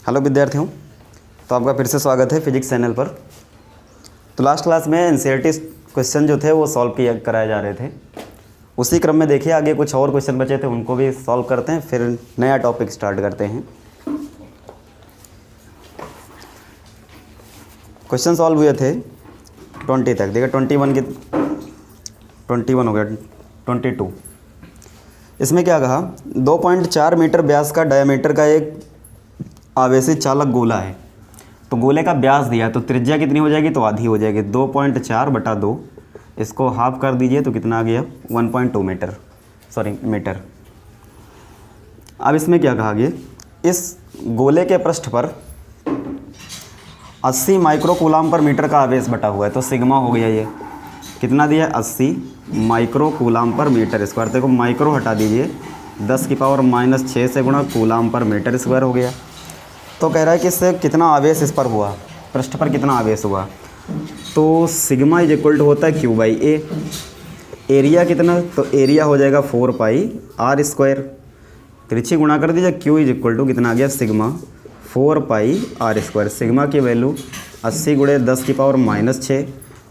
Hello विद्यार्थियों, तो आपका फिर से स्वागत है फिजिक्स चैनल पर। तो लास्ट क्लास में एनसीईआरटी क्वेश्चन जो थे वो सॉल्व कराए जा रहे थे। उसी क्रम में देखिए आगे कुछ और क्वेश्चन बचे थे, उनको भी सॉल्व करते हैं, फिर नया टॉपिक स्टार्ट करते हैं। क्वेश्चन सॉल्व हुए थे 20 तक। देखिए 21 हो गया, 22। इसमें क्या कहा, 2.4 मीटर व्यास का डायमीटर का एक आवेशित चालक गोला है। तो गोले का व्यास दिया है, तो त्रिज्या कितनी हो जाएगी, तो आधी हो जाएगी। 2.4/2 इसको हाफ कर दीजिए तो कितना आ गया, 1.2 मीटर। अब इसमें क्या कहा गया, इस गोले के पृष्ठ पर 80 माइक्रोकूलाम पर मीटर का आवेश बटा हुआ है। तो सिग्मा हो गया, ये कितना दिया है, 80 माइक्रोकूलाम पर मीटर स्क्वायर। देखो माइक्रो हटा दीजिए, 10⁻⁻6 से गुणा कूलाम पर मीटर स्क्वायर हो गया। तो कह रहा है कि इससे कितना आवेश इस पर हुआ, पृष्ठ पर कितना आवेश हुआ। तो सिग्मा इज इक्वल टू होता है Q/A। एरिया कितना, तो एरिया हो जाएगा 4πr²। तिरछी गुणा कर दीजिए, Q इज इक्वल टू कितना आ गया, सिग्मा 4πr²। सिग्मा की वैल्यू 80 × 10⁻⁻6,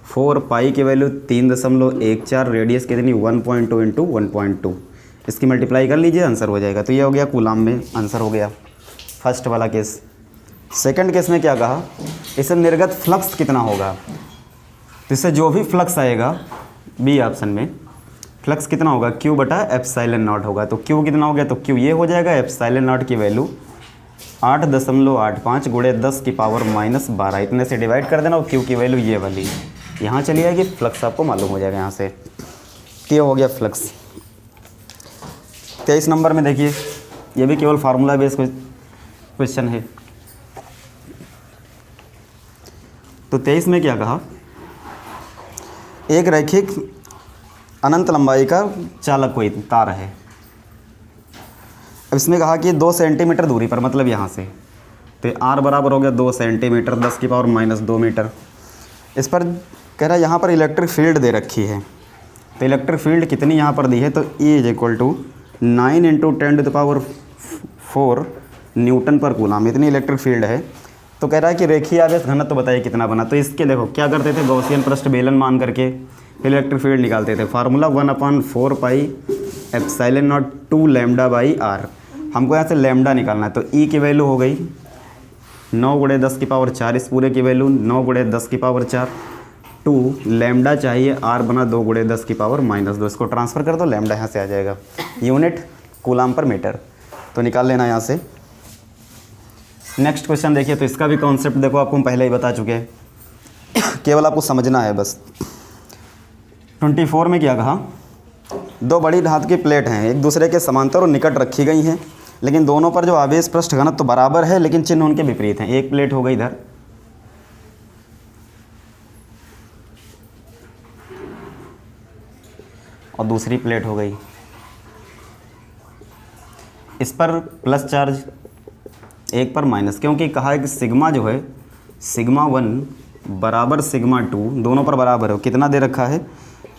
4π की वैल्यू 3.14, रेडियस कितनी 1.2 × 1.2। इसकी मल्टीप्लाई कर लीजिए, आंसर हो जाएगा। तो ये हो गया कूलाम में आंसर हो गया फर्स्ट वाला केस। सेकंड केस में क्या कहा, इसे निर्गत फ्लक्स कितना होगा। तो इससे जो भी फ्लक्स आएगा बी ऑप्शन में, फ्लक्स कितना होगा, Q/ε0 होगा। तो Q कितना हो गया, तो Q ये हो जाएगा, ε0 की वैल्यू 8.85 × 10⁻12 इतने से डिवाइड कर देना, और Q की वैल्यू ये वाली यहाँ चली जाएगी। फ्लक्स आपको मालूम हो जाएगा यहाँ से, Q हो गया फ्लक्स। 23 नंबर में देखिए, ये भी केवल फार्मूला बेस क्वेश्चन है। तो 23 में क्या कहा, एक रैखिक अनंत लंबाई का चालक कोई तार है। अब इसमें कहा कि 2 सेंटीमीटर दूरी पर, मतलब यहाँ से, तो R बराबर हो गया 2 सेंटीमीटर 10⁻² मीटर। इस पर कह रहा है यहाँ पर इलेक्ट्रिक फील्ड दे रखी है। तो इलेक्ट्रिक फील्ड कितनी यहाँ पर दी है, तो E is equal to 9 × 10⁴ newton per coulomb, इतनी इलेक्ट्रिक फील्ड है। तो कह रहा है कि रेखीय आवेश घनत्व तो बताइए कितना बना। तो इसके देखो क्या करते थे, गॉसियन पृष्ठ बेलन मान करके फिर इलेक्ट्रिक फील्ड निकालते थे। Formula 1/4πε0 2 λ/r। हमको यहाँ से लैम्डा निकालना है। तो E की वैल्यू हो गई 9 × 10⁴, इस पूरे की वैल्यू 9 × 10⁴, 2 लैम्डा चाहिए, R बना 2 × 10⁻²। इसको ट्रांसफ़र कर दो, लैम्डा यहाँ से आ जाएगा, यूनिट कूलाम पर मीटर। तो निकाल लेना यहाँ से। नेक्स्ट क्वेश्चन देखिए, तो इसका भी कॉन्सेप्ट देखो आपको हम पहले ही बता चुके हैं, केवल आपको समझना है बस। 24 में क्या कहा, 2 बड़ी धातु की प्लेट हैं, एक दूसरे के समांतर और निकट रखी गई हैं, लेकिन दोनों पर जो आवेश पृष्ठ घनत्व तो बराबर है, लेकिन चिन्ह उनके विपरीत हैं। एक प्लेट हो गई इधर, और दूसरी प्लेट हो गई, इस पर प्लस चार्ज, एक पर माइनस, क्योंकि कहा है कि सिग्मा जो है σ1 बराबर σ2 दोनों पर बराबर है। कितना दे रखा है,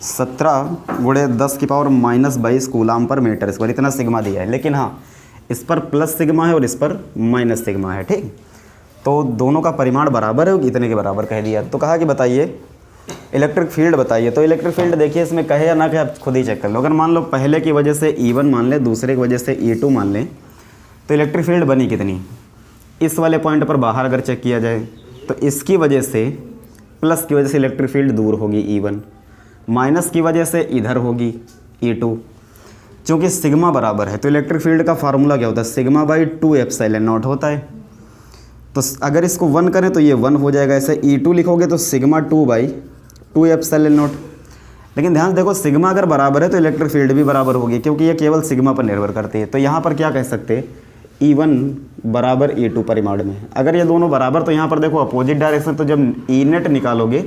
17 × 10⁻−22 कूलाम पर मीटर स्क्वायर, इतना सिग्मा दिया है। लेकिन हाँ, इस पर प्लस सिग्मा है और इस पर माइनस सिग्मा है, ठीक। तो दोनों का परिमाण बराबर है, इतने के बराबर कह दिया। तो कहा कि बताइए इलेक्ट्रिक फील्ड बताइए। तो इलेक्ट्रिक फील्ड देखिए, इसमें कहे या ना कहे आप खुद ही चेक कर लो। अगर मान लो पहले की वजह से E1 मान लें, दूसरे की वजह से E2 मान लें, तो इलेक्ट्रिक फील्ड बनी कितनी, इस वाले पॉइंट पर बाहर अगर चेक किया जाए तो इसकी वजह से, प्लस की वजह से इलेक्ट्रिक फील्ड दूर होगी E1, माइनस की वजह से इधर होगी E2। चूँकि सिग्मा बराबर है तो इलेक्ट्रिक फील्ड का फार्मूला क्या होता है, σ/2ε0 होता है। तो अगर इसको 1 करें तो ये 1 हो जाएगा, ऐसे E2 लिखोगे तो σ2/2ε0। लेकिन ध्यान देखो, सिग्मा अगर बराबर है तो इलेक्ट्रिक फील्ड भी बराबर होगी, क्योंकि ये केवल सिग्मा पर निर्भर करती है। तो यहाँ पर क्या कह सकते हैं, E1 बराबर E2 परिमाण में। अगर ये दोनों बराबर, तो यहाँ पर देखो अपोजिट डायरेक्शन, तो जब E नेट निकालोगे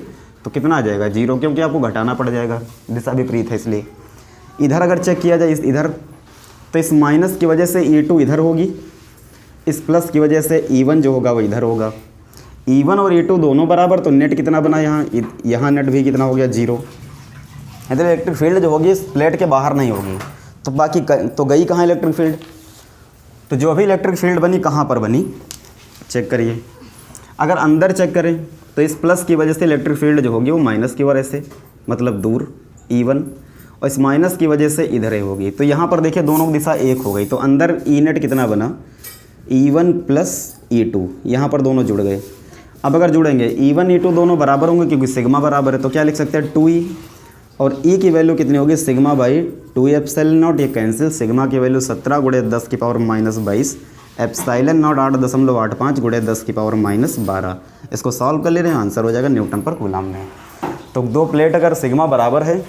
तो कितना आ जाएगा, 0, क्योंकि आपको घटाना पड़ जाएगा, दिशा विपरीत है। इसलिए इधर अगर चेक किया जाए इधर, तो इस माइनस की वजह से E2 इधर होगी, इस प्लस की वजह से E1 जो होगा वो इधर होगा। E1 और E2 दोनों बराबर, तो नेट कितना बना यहाँ नेट भी कितना हो गया, 0। इधर इलेक्ट्रिक फील्ड जो होगी इस प्लेट के बाहर नहीं होगी, तो बाकी तो गई कहाँ इलेक्ट्रिक फील्ड। तो जो भी इलेक्ट्रिक फील्ड बनी कहाँ पर बनी, चेक करिए। अगर अंदर चेक करें तो इस प्लस की वजह से इलेक्ट्रिक फील्ड जो होगी वो माइनस की ओर ऐसे, मतलब दूर E1, और इस माइनस की वजह से इधर होगी। तो यहाँ पर देखिए दोनों की दिशा एक हो गई, तो अंदर E नेट कितना बना, E1 प्लस E2, यहाँ पर दोनों जुड़ गए। अब अगर जुड़ेंगे E1 E2 दोनों बराबर होंगे क्योंकि सिग्मा बराबर है, तो क्या लिख सकते हैं 2E, और E की वैल्यू कितनी होगी, सिग्मा बाई 2 एप्सिलॉन नॉट, ये कैंसिल, सिग्मा की वैल्यू 17 गुणे 10 की पावर माइनस 22, एप्सिलॉन नॉट 8.85 गुणे 10 की पावर माइनस 12। इसको सॉल्व कर ले रहे हैं, आंसर हो जाएगा न्यूटन पर कूलम में। तो दो प्लेट अगर सिग्मा बराबर है,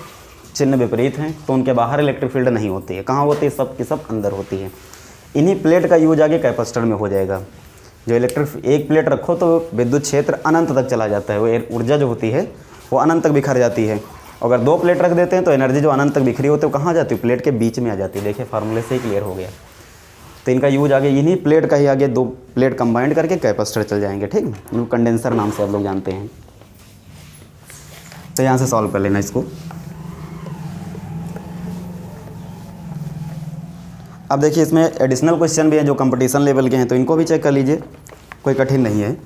चिन्ह विपरीत हैं, तो उनके बाहर इलेक्ट्रिक फील्ड नहीं होती है। कहाँ होती है, सब की सब अंदर होती है। इन्हीं प्लेट का यूज आगे कैपेसिटर में हो जाएगा। जो इलेक्ट्रिक एक प्लेट रखो तो विद्युत क्षेत्र अनंत तक चला जाता है, वो ऊर्जा जो होती है वो अनंत तक बिखर जाती है। अगर दो प्लेट रख देते हैं तो एनर्जी जो अनंत तक बिखरी होती है वो कहाँ जाती है, प्लेट के बीच में आ जाती है। देखिए फार्मूले से ही क्लियर हो गया। तो इनका यूज आगे इन्हीं प्लेट का ही आगे दो प्लेट कंबाइंड करके कैपेसिटर चल जाएंगे, ठीक। इनको कंडेंसर नाम से आप लोग जानते हैं। तो यहाँ से सॉल्व कर लेना इसको। अब देखिए इसमें एडिशनल क्वेश्चन भी हैं जो कंपटीशन लेवल के हैं, तो इनको भी चेक कर लीजिए, कोई कठिन नहीं है,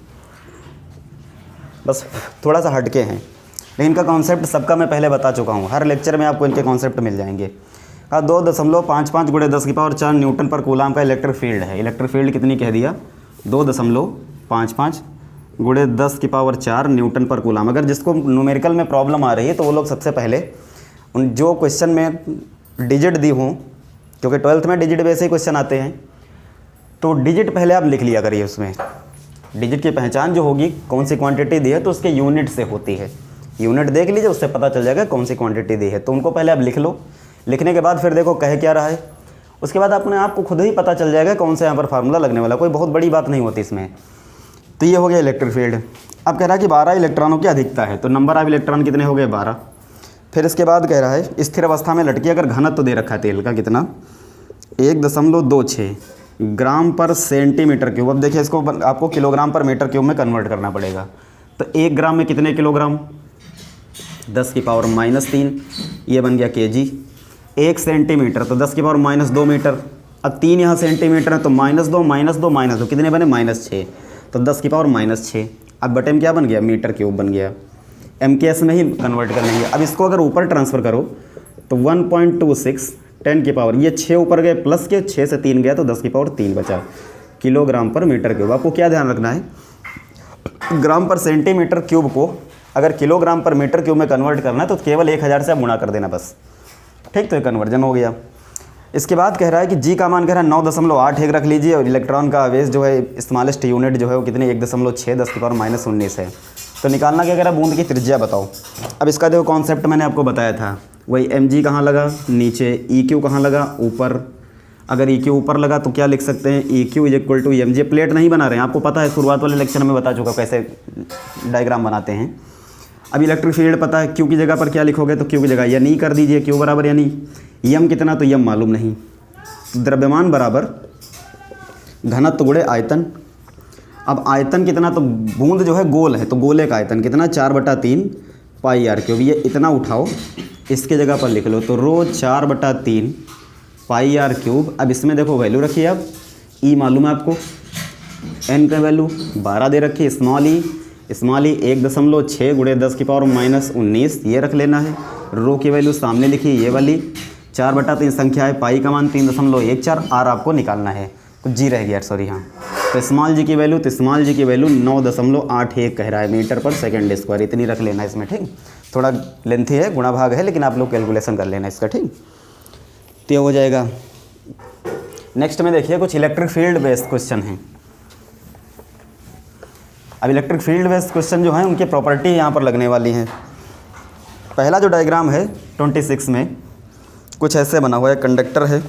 बस थोड़ा सा हटके हैं। लेकिन इनका कॉन्सेप्ट सबका मैं पहले बता चुका हूँ, हर लेक्चर में आपको इनके कॉन्सेप्ट मिल जाएंगे। 2.55 गुणे 10 की पावर 4 न्यूटन पर कूलाम का इलेक्ट्रिक फील्ड है। इलेक्ट्रिक फील्ड कितनी कह दिया, 2.55 गुणे 10 की पावर 4 न्यूटन पर कूलाम। अगर जिसको न्यूमेरिकल में प्रॉब्लम आ रही है तो वो लोग सबसे पहले उन जो क्वेश्चन में डिजिट दी हों, क्योंकि 12th में डिजिट वैसे ही क्वेश्चन आते हैं, तो डिजिट पहले आप लिख लिया करिए। उसमें डिजिट की पहचान जो होगी, कौन सी क्वांटिटी दी है तो उसके यूनिट से होती है। यूनिट देख लीजिए, उससे पता चल जाएगा कौन सी क्वांटिटी दी है। तो उनको पहले आप लिख लो। लिखने के बाद फिर देखो कह क्या रहा है, उसके बाद अपने आपको खुद ही पता चल जाएगा कौन सा यहाँ पर फार्मूला लगने वाला। कोई बहुत बड़ी बात नहीं होती इसमें। तो ये हो गया इलेक्ट्रिक फील्ड। अब कह रहा है कि 12 इलेक्ट्रॉनों की अधिकता है, तो नंबर ऑफ इलेक्ट्रॉन कितने हो गए, 12। फिर इसके बाद कह रहा है स्थिर अवस्था में लटकी अगर घनत्व तो दे रखा है तेल का कितना, 1.26 ग्राम पर सेंटीमीटर क्यूब। अब देखिए इसको आपको किलोग्राम पर मीटर क्यूब में कन्वर्ट करना पड़ेगा। तो 1 ग्राम में कितने किलोग्राम, 10 की पावर -3, ये बन गया kg। 1 सेंटीमीटर तो 10 की पावर -2 मीटर। अब 3 यहाँ सेंटीमीटर है तो -2 कितने बने, -6, तो 10 की पावर -6। अब बटे में क्या बन गया, मीटर क्यूब बन गया। MKS में ही कन्वर्ट कर लेंगे। अब इसको अगर ऊपर ट्रांसफ़र करो तो 1.26 10 की पावर, ये 6 ऊपर गए प्लस के, 6 से 3 गया तो 10 की पावर 3 बचा, किलोग्राम पर मीटर क्यूब। आपको क्या ध्यान रखना है, ग्राम पर सेंटीमीटर क्यूब को अगर किलोग्राम पर मीटर क्यूब में कन्वर्ट करना है तो केवल 1000 से आप गुणा कर देना बस, ठीक। तो ये कन्वर्जन हो गया। इसके बाद कह रहा है कि जी का मान कह रहा है 9.81 रख लीजिए, और इलेक्ट्रॉन का आवेश जो है स्मॉलेस्ट यूनिट जो है वो कितनी 1.6 10 की पावर -19 है। तो निकालना क्या कह रहा है, बूंद की त्रिज्या बताओ। अब इसका देखो कॉन्सेप्ट मैंने आपको बताया था, वही mg कहाँ लगा, नीचे, EQ कहाँ लगा, ऊपर। अगर EQ ऊपर लगा तो क्या लिख सकते हैं, EQ = mg। प्लेट नहीं बना रहे हैं, आपको पता है, शुरुआत वाले लेक्चर में बता चुका कैसे डायग्राम बनाते हैं। अब इलेक्ट्रिक फील्ड पता है, Q की जगह पर क्या लिखोगे, तो Q की जगह यानी कर दीजिए, Q बराबर यानी m कितना, तो m मालूम नहीं। द्रव्यमान बराबर घनत्व गुणे आयतन। अब आयतन कितना, तो बूंद जो है गोल है तो गोले का आयतन कितना, 4/3 πr3। ये इतना उठाओ, इसके जगह पर लिख लो, तो रो 4/3 πr3। अब इसमें देखो वैल्यू रखिए आप, E मालूम है आपको, N का वैल्यू 12 दे रखी है, स्मॉल ई 1.6 गुणे 10 की पावर -19 ये रख लेना है। रो की वैल्यू सामने लिखी, ये वाली 4/3 संख्या है, पाई का मान 3.14, आर आपको निकालना है, कुछ जी रह गया, सॉरी हाँ। तो स्मॉल जी की वैल्यू 9.81 कह रहा है मीटर पर सेकेंड स्क्वायर, इतनी रख लेना है इसमें, ठीक। थोड़ा लेंथी है, गुणा भाग है, लेकिन आप लोग कैलकुलेशन कर लेना इसका, ठीक। तो ये हो जाएगा। नेक्स्ट में देखिए कुछ इलेक्ट्रिक फील्ड बेस्ड क्वेश्चन हैं। अब इलेक्ट्रिक फील्ड बेस्ड क्वेश्चन जो हैं उनकी प्रॉपर्टी यहाँ पर लगने वाली हैं। पहला जो डायग्राम है 26 में कुछ ऐसे बना हुआ है, कंडक्टर है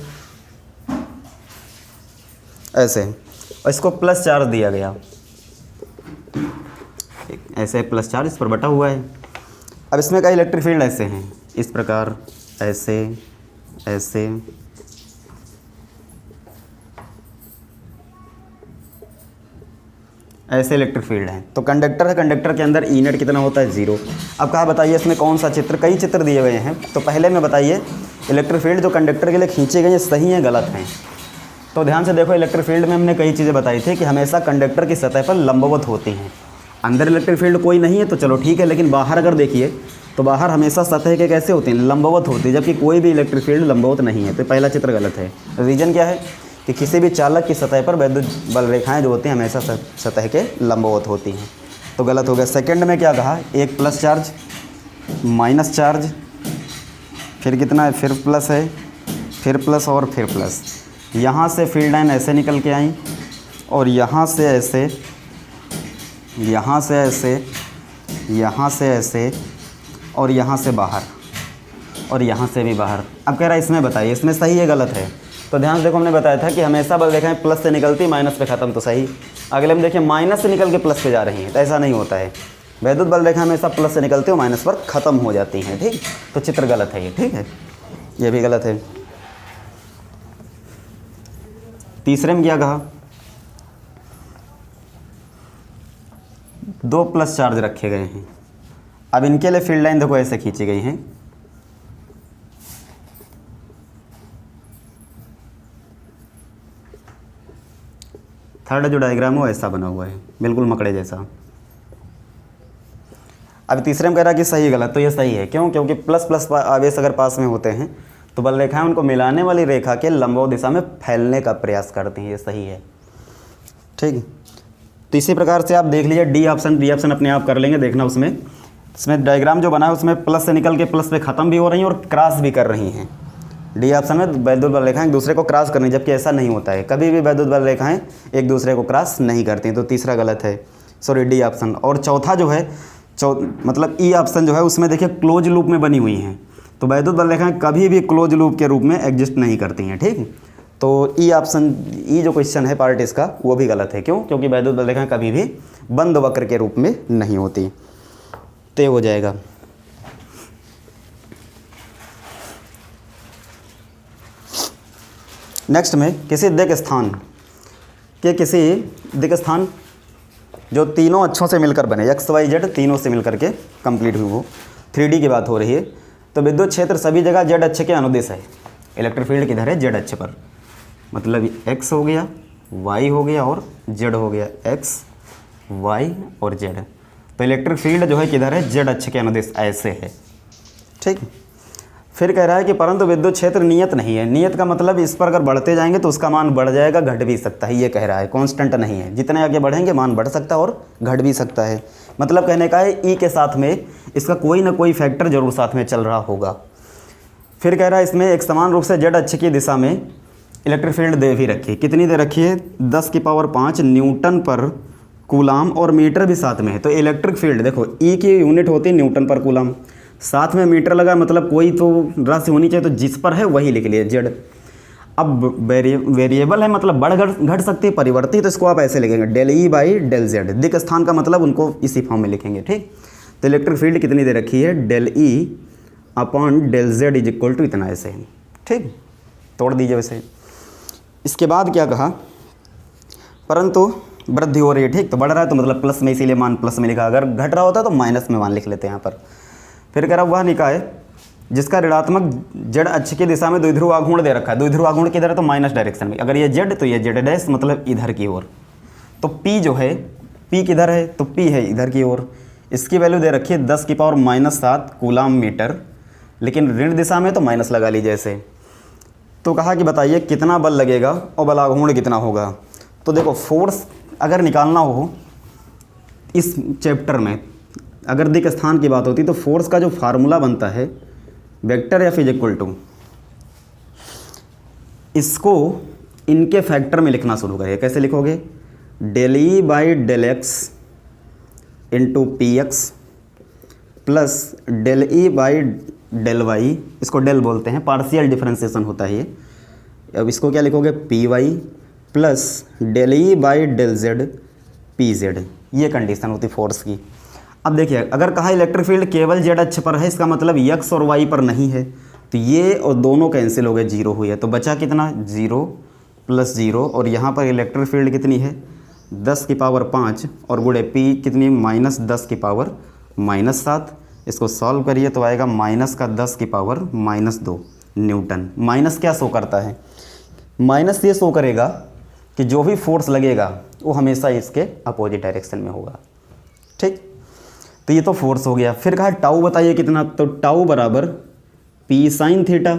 ऐसे, और इसको प्लस चार्ज दिया गया, ऐसे प्लस चार्ज इस पर बटा हुआ है। अब इसमें का इलेक्ट्रिक फील्ड ऐसे हैं, इस प्रकार, ऐसे ऐसे, ऐसे इलेक्ट्रिक फील्ड हैं। तो कंडक्टर है, कंडक्टर के अंदर ई नेट कितना होता है, 0। अब कहा बताइए इसमें कौन सा चित्र, कई चित्र दिए हुए हैं, तो पहले में बताइए इलेक्ट्रिक फील्ड जो कंडक्टर के लिए खींचे गए हैं सही हैं गलत हैं। तो ध्यान से देखो, इलेक्ट्रिक फील्ड में हमने कई चीज़ें बताई थी कि हमेशा कंडक्टर की सतह पर लंबवत होती हैं। अंदर इलेक्ट्रिक फील्ड कोई नहीं है तो चलो ठीक है, लेकिन बाहर अगर देखिए तो बाहर हमेशा सतह के कैसे होती हैं, लंबवत होती है, जबकि कोई भी इलेक्ट्रिक फील्ड लंबवत नहीं है। तो पहला चित्र गलत है। रीज़न क्या है कि किसी भी चालक की सतह पर वैद्युत बल रेखाएँ जो होती हैं हमेशा सतह के लंबवत होती हैं, तो गलत हो गया। सेकंड में क्या कहा, एक प्लस चार्ज माइनस चार्ज, फिर कितना है, फिर प्लस है, फिर प्लस और फिर प्लस। यहाँ से फील्ड लाइन ऐसे निकल के आई और यहाँ से ऐसे, यहाँ से ऐसे, यहाँ से ऐसे और यहाँ से बाहर और यहाँ से भी बाहर। अब कह रहा है इसमें बताइए इसमें सही है गलत है। तो ध्यान से देखो, हमने बताया था कि हमेशा बल रेखाएं प्लस से निकलती माइनस पे ख़त्म, तो सही। अगले में देखिए माइनस से निकल के प्लस पे जा रही हैं, तो ऐसा नहीं होता है। वैद्युत बल रेखा हमेशा प्लस से निकलती है और माइनस पर ख़त्म हो जाती हैं, ठीक। तो चित्र गलत है ये, ठीक है, ये भी गलत है। तीसरे में क्या कहा, 2 प्लस चार्ज रखे गए हैं। अब इनके लिए फील्ड लाइन देखो ऐसे खींची गई हैं। थर्ड जो डायग्राम है वो ऐसा बना हुआ है, बिल्कुल मकड़े जैसा। अब तीसरे में कह रहा है कि सही गलत, तो ये सही है। क्यों? क्योंकि प्लस प्लस आवेश अगर पास में होते हैं तो बल रेखाएं उनको मिलाने वाली रेखा के लंबवत दिशा में फैलने का प्रयास करती हैं, ये सही है, ठीक। तो इसी प्रकार से आप देख लीजिए डी ऑप्शन अपने आप कर लेंगे, देखना इसमें डायग्राम जो बना है उसमें प्लस से निकल के प्लस पे ख़त्म भी हो रही हैं और क्रॉस भी कर रही हैं। डी ऑप्शन में वैद्युत बल रेखाएं एक दूसरे को क्रॉस करनी, जबकि ऐसा नहीं होता है, कभी भी वैद्युत बल रेखाएं एक दूसरे को क्रॉस नहीं करती, तो तीसरा गलत है, सॉरी डी ऑप्शन। और चौथा जो है मतलब ई ऑप्शन जो है उसमें देखिए क्लोज लूप में बनी हुई हैं, तो वैद्युत बल रेखाएं कभी भी क्लोज लूप के रूप में एग्जिस्ट नहीं करती हैं, ठीक। तो ई ऑप्शन, ई जो क्वेश्चन है पार्ट इसका वो भी गलत है। क्यों? क्योंकि वैद्युत बल रेखाएं कभी भी बंद वक्र के रूप में नहीं होती, तय हो जाएगा। नेक्स्ट में किसी दिक् स्थान जो तीनों अक्षों से मिलकर बने, एक्स वाई जेड तीनों से मिलकर के कंप्लीट हुई, वो 3D की बात हो रही है, तो विद्युत क्षेत्र सभी जगह जेड अक्ष के अनुदिश है। इलेक्ट्रिक फील्ड किधर है? जेड अक्ष पर, मतलब एक्स हो गया, वाई हो गया और जेड हो गया, एक्स वाई और जेड। तो इलेक्ट्रिक फील्ड जो है किधर है? जेड अक्ष के अनुदिश ऐसे है, ठीक। फिर कह रहा है कि परंतु विद्युत क्षेत्र नियत नहीं है। नियत का मतलब इस पर अगर बढ़ते जाएंगे तो उसका मान बढ़ जाएगा, घट भी सकता है, ये कह रहा है, कांस्टेंट नहीं है। जितने आगे बढ़ेंगे मान बढ़ सकता है और घट भी सकता है। मतलब कहने का है ई के साथ में इसका कोई ना कोई फैक्टर जरूर साथ में चल रहा होगा। फिर कह रहा है इसमें एक समान रूप से जेड अक्ष की दिशा में इलेक्ट्रिक फील्ड दे भी रखी है। कितनी दे रखी है? 10⁵ न्यूटन पर कूलाम और मीटर भी साथ में है। तो इलेक्ट्रिक फील्ड देखो ई की यूनिट होती है न्यूटन पर कूलाम, साथ में मीटर लगा, मतलब कोई तो राशि होनी चाहिए, तो जिस पर है वही लिख लिए जेड। अब वेरिएबल है मतलब बढ़ घट सकती है, परिवर्तित, तो इसको आप ऐसे लिखेंगे del E by del Z. दिक् स्थान का मतलब उनको इसी फॉर्म में लिखेंगे, ठीक। तो इलेक्ट्रिक फील्ड कितनी दे रखी है? Del E upon del Z is equal to इतना, ऐसे, ठीक। तोड़ दीजिए वैसे। इसके बाद क्या कहा? परंतु वृद्धि हो रही है, ठीक। तो बढ़ रहा है तो मतलब प्लस में, इसीलिए मान प्लस में लिखा। अगर घट रहा होता तो माइनस में मान लिख लेते हैं यहाँ पर। फिर कह रहा वह निकाय जिसका ऋणात्मक जेड अक्ष की दिशा में द्विध्रुव आघूर्ण दे रखा है। द्विध्रुव आघूर्ण किधर है? तो माइनस डायरेक्शन में। अगर ये जेड तो ये जेड डैश, मतलब इधर की ओर। तो पी जो है, पी किधर है? तो पी है इधर की ओर। इसकी वैल्यू दे रखी है 10⁻⁻7 कूलाम मीटर, लेकिन ऋण दिशा में तो माइनस लगा लीजिए ऐसे। तो कहा कि बताइए कितना बल लगेगा और बल आघूर्ण कितना होगा। तो देखो फोर्स अगर निकालना हो इस चैप्टर में, अगर दिक् स्थान की बात होती तो फोर्स का जो फार्मूला बनता है vector F is equal to, इसको इनके फैक्टर में लिखना शुरू करिए। कैसे लिखोगे? Del E by del X into P X plus del E by del Y, इसको डेल बोलते हैं, पार्शियल डिफरेंशिएशन होता है ये। अब इसको क्या लिखोगे? P Y plus del E by del Z P Z. ये कंडीशन होती फोर्स की। अब देखिए अगर कहा इलेक्ट्रिक फील्ड केवल जेड अक्ष पर है, इसका मतलब एक्स और वाई पर नहीं है, तो ये और दोनों कैंसिल हो गए, जीरो हुई है। तो बचा कितना? 0 + 0, और यहाँ पर इलेक्ट्रिक फील्ड कितनी है? 10⁵ और गुणे पी कितनी? -10⁻⁻7। इसको सॉल्व करिए तो आएगा -10⁻2 न्यूटन। माइनस क्या शो करता है? माइनस ये शो करेगा कि जो भी फोर्स लगेगा वो हमेशा इसके अपोजिट डायरेक्शन में होगा। ठीक, तो ये तो फोर्स हो गया। फिर कहा टाउ बताइए कितना, तो टाउ बराबर पी साइन थीटा,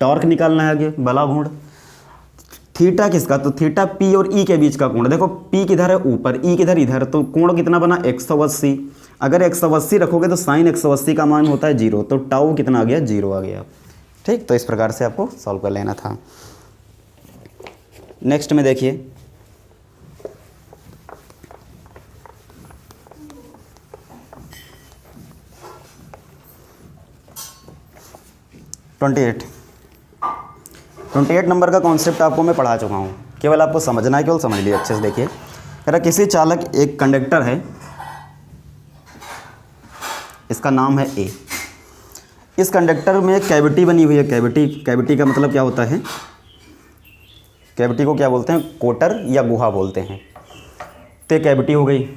टॉर्क निकालना है आगे बला घूर्ण। थीटा किसका, तो थीटा पी और ई के बीच का कोण। देखो पी किधर है ऊपर, ई किधर इधर, तो कोण कितना बना 180। अगर 180 रखोगे तो साइन 180 का मान होता है 0, तो टाउ कितना आ गया 0 आ गया। ठीक, तो इस प्रकार से आपको सॉल्व कर लेना था। नेक्स्ट में देखिए, ट्वेंटी एट नंबर का कॉन्सेप्ट आपको मैं पढ़ा चुका हूँ, केवल आपको समझना है, केवल समझ लीजिए अच्छे से। देखिए अगर किसी चालक, एक कंडक्टर है, इसका नाम है ए। इस कंडक्टर में एक कैविटी बनी हुई है। कैविटी का मतलब क्या होता है, कैविटी को क्या बोलते हैं, कोटर या गुहा बोलते हैं। तो कैविटी हो गई।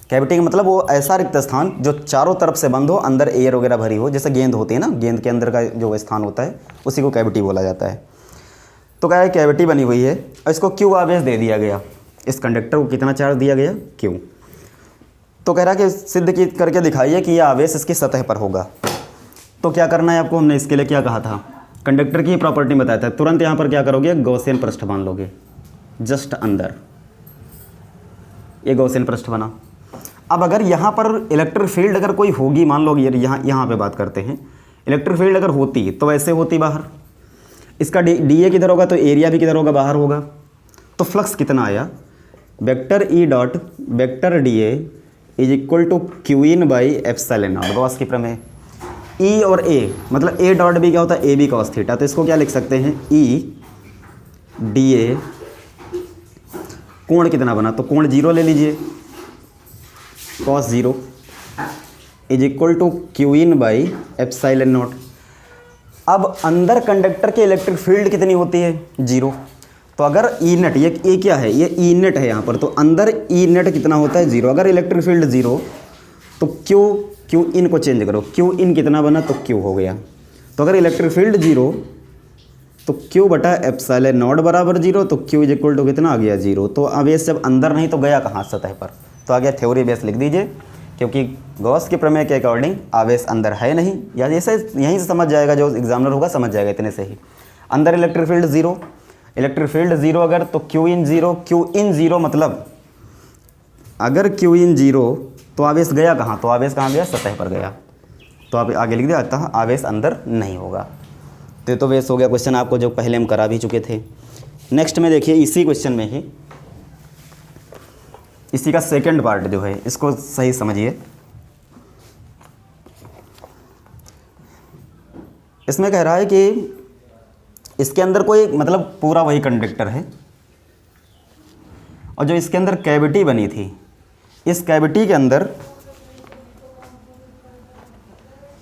कैविटी का मतलब वो ऐसा रिक्त स्थान जो चारों तरफ से बंद हो, अंदर एयर वगैरह भरी हो, जैसे गेंद होती है ना, गेंद के अंदर का जो स्थान होता है उसी को कैविटी बोला जाता है। तो क्या है, कैविटी बनी हुई है और इसको क्यू आवेश दे दिया गया। इस कंडक्टर को कितना चार्ज दिया गया, क्यू। तो कह रहा है कि सिद्ध करके दिखाइए कि यह आवेश इसकी सतह पर होगा। तो क्या करना है आपको, हमने इसके लिए क्या कहा था, कंडक्टर की प्रॉपर्टी बताया था। तुरंत यहाँ पर क्या करोगे, गॉसियन पृष्ठ मान लोगे, जस्ट अंदर ये गॉसियन पृष्ठ बना। अब अगर यहाँ पर इलेक्ट्रिक फील्ड अगर कोई होगी, मान लो यहाँ पे बात करते हैं, इलेक्ट्रिक फील्ड अगर होती तो वैसे होती बाहर, इसका डी ए किधर होगा तो एरिया भी किधर होगा, बाहर होगा। तो फ्लक्स कितना आया, vector E dot vector D A is equal to Q in by epsilon not, Gauss की प्रमेय। ई और ए मतलब ए डॉट बी क्या होता है, ए बी कॉस थीटा। तो इसको क्या लिख सकते हैं, ई डी ए, कोण कितना बना, तो कोण 0 ले लीजिए, cos 0 is equal to Q in by epsilon not. अब अंदर कंडक्टर के इलेक्ट्रिक फील्ड कितनी होती है, 0। तो अगर ई नेट, ये क्या है, ये ई नेट है यहाँ पर, तो अंदर ई नेट कितना होता है 0। अगर इलेक्ट्रिक फील्ड 0 तो क्यू इन को चेंज करो, क्यू इन कितना बना, तो क्यू हो गया। तो अगर इलेक्ट्रिक फील्ड 0 तो क्यू बटा एप्सिलॉन नॉट बराबर 0, तो क्यू इज इक्वल टू कितना आ गया 0। तो आवेश जब अंदर नहीं तो गया कहाँ, सतह पर। तो आ गया थ्योरी बेस लिख दीजिए, क्योंकि गॉस के प्रमेय के अकॉर्डिंग आवेश अंदर है नहीं, या जैसे यहीं से समझ जाएगा, जो एग्जामिनर होगा समझ जाएगा इतने से ही। अंदर इलेक्ट्रिक फील्ड 0, इलेक्ट्रिक फील्ड 0 अगर, तो क्यू इन 0, क्यू इन 0 मतलब अगर क्यू इन 0 तो आवेश गया कहाँ, तो आवेश कहाँ गया, सतह पर गया। तो आप आगे लिख दिया, अतः आवेश अंदर नहीं होगा। तो बेस हो गया क्वेश्चन आपको, जो पहले हम करा भी चुके थे। नेक्स्ट में देखिए, इसी क्वेश्चन में ही इसी का सेकंड पार्ट जो है, इसको सही समझिए। इसमें कह रहा है कि इसके अंदर कोई मतलब पूरा वही कंडक्टर है, और जो इसके अंदर कैविटी बनी थी, इस कैविटी के अंदर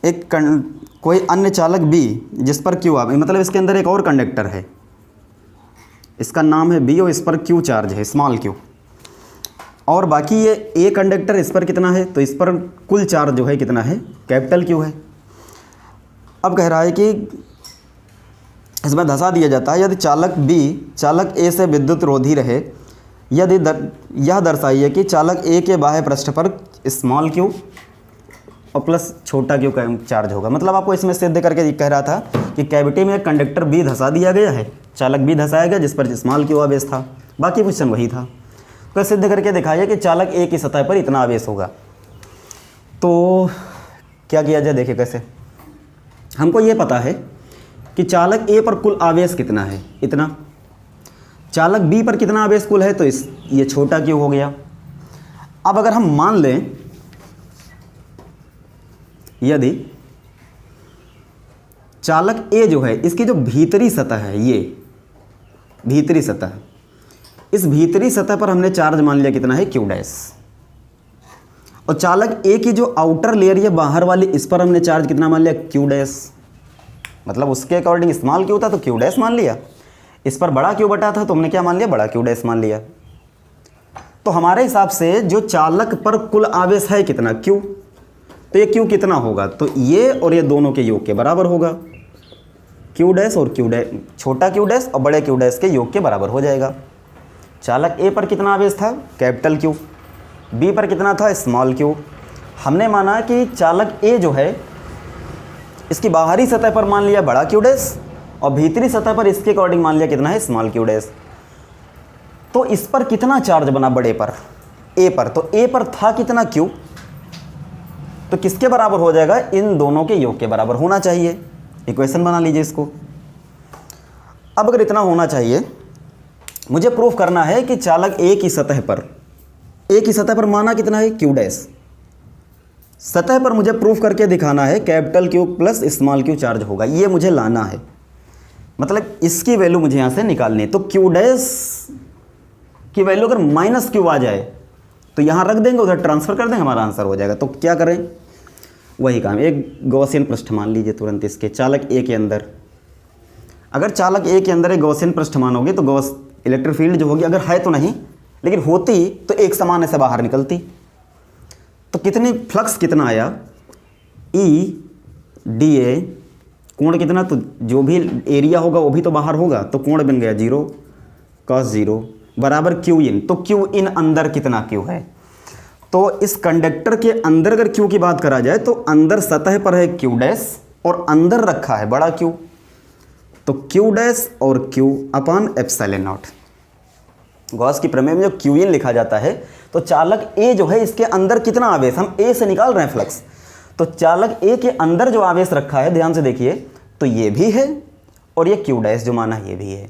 एक कोई अन्य चालक बी जिस पर क्यू आ, मतलब इसके अंदर एक और कंडक्टर है, इसका नाम है बी और इस पर क्यू चार्ज है, स्मॉल क्यू। और बाकी ये ए कंडक्टर, इस पर कितना है, तो इस पर कुल चार्ज जो है कितना है, कैपिटल क्यू है। अब कह रहा है कि इसमें धसा दिया जाता है, यदि चालक बी चालक ए से विद्युत रोधी रहे, यदि यह दर्शाइए कि चालक ए के बाह्य पृष्ठ पर स्मॉल क्यू और प्लस छोटा क्यू का चार्ज होगा। मतलब आपको इसमें सिद्ध करके कह रहा था कि कैविटी में कंडक्टर बी धसा दिया गया है, चालक बी धसाया गया जिस पर स्मॉल क्यू आवेश था, बाकी क्वेश्चन वही था। तो सिद्ध करके दिखाइए कि चालक ए की सतह पर इतना आवेश होगा। तो क्या किया जाए, देखिए कैसे। हमको ये पता है कि चालक ए पर कुल आवेश कितना है, इतना। चालक बी पर कितना आवेश कुल है, तो ये छोटा क्यू हो गया। अब अगर हम मान लें यदि चालक ए जो है, इसकी जो भीतरी सतह है, ये भीतरी सतह, इस भीतरी सतह पर हमने चार्ज मान लिया कितना है, क्यू डैश। और चालक ए की जो आउटर लेयर है बाहर वाली, इस पर हमने चार्ज कितना मान लिया, क्यू डैश। मतलब उसके अकॉर्डिंग स्मॉल क्यू था तो क्यू डैश मान लिया, इस पर बड़ा क्यू बटा था तो हमने क्या मान लिया, बड़ा क्यू डैश मान लिया। तो हमारे हिसाब से जो चालक पर कुल आवेश है कितना, क्यू, तो ये क्यू कितना होगा, तो ये और ये दोनों के योग के बराबर होगा। क्यू डैश और क्यू डैश, छोटा क्यू डैश और बड़े क्यू डैश के योग के बराबर हो जाएगा। चालक ए पर कितना आवेश था, कैपिटल क्यू, बी पर कितना था, स्मॉल क्यू। हमने माना कि चालक ए जो है इसकी बाहरी सतह पर मान लिया बड़ा क्यू डैश और भीतरी सतह पर इसके अकॉर्डिंग मान लिया कितना है, स्मॉल क्यू डैश। तो इस पर कितना चार्ज बना, बड़े पर, ए पर, तो ए पर था कितना क्यू, तो किसके बराबर हो जाएगा, इन दोनों के योग के बराबर होना चाहिए। इक्वेशन बना लीजिए इसको। अब अगर इतना होना चाहिए, मुझे प्रूफ करना है कि चालक ए की सतह पर माना कितना है, क्यू डैश। सतह पर मुझे प्रूफ करके दिखाना है capital Q plus small Q charge होगा, ये मुझे लाना है। मतलब इसकी वैल्यू मुझे यहाँ से निकालनी है। तो क्यू डैश की वैल्यू अगर माइनस क्यू आ जाए तो यहाँ रख देंगे, उधर ट्रांसफर कर देंगे, हमारा आंसर हो जाएगा। तो क्या करें, वही काम, एक गॉसियन पृष्ठ मान लीजिए तुरंत इसके चालक ए के अंदर। अगर चालक ए के अंदर एक गॉसियन पृष्ठ मानोगे तो गॉस इलेक्ट्रिक फील्ड जो होगी, अगर है तो नहीं, लेकिन होती तो एक समान ऐसे बाहर निकलती। तो कितनी फ्लक्स कितना आया, ई डी ए, कोण कितना, तो जो भी एरिया होगा वो भी तो बाहर होगा, तो कोण बन गया 0 cos 0 बराबर क्यू इन। तो क्यू इन अंदर कितना क्यू है, तो इस कंडक्टर के अंदर अगर क्यू की बात करा जाए तो अंदर सतह पर है क्यू डैश और अंदर रखा है बड़ा क्यू, तो क्यू डैश और Q upon epsilon not. Gauss की प्रमेय में जो क्यू इन लिखा जाता है, तो चालक ए जो है इसके अंदर कितना आवेश, हम ए से निकाल रहे हैं फ्लक्स, तो चालक ए के अंदर जो आवेश रखा है, ध्यान से देखिए, तो ये भी है और ये क्यू डैश जो माना ये भी है।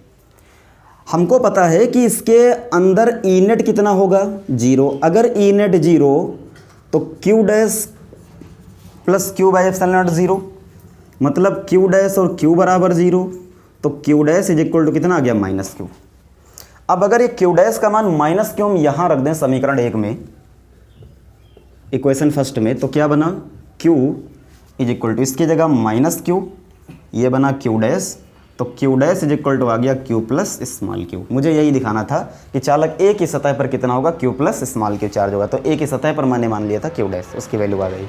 हमको पता है कि इसके अंदर ई नेट कितना होगा, 0। अगर ई नेट 0 तो Q dash plus Q by epsilon not 0, मतलब क्यू डैश और क्यू बराबर 0, तो Q dash is equal to कितना आ गया, माइनस क्यू। अब अगर ये क्यू डैश का मान माइनस क्यू हम यहाँ रख दें समीकरण 1 में, इक्वेशन फर्स्ट में, तो क्या बना, क्यू इज इक्वल टू, इसकी जगह माइनस क्यू, ये बना क्यू डैश, तो Q dash is equal to आ गया क्यू प्लस स्मॉल क्यू। मुझे यही दिखाना था कि चालक ए की सतह पर कितना होगा, Q plus small Q charge होगा। तो ए की सतह पर मैंने मान लिया था क्यू डैश, उसकी वैल्यू आ गई।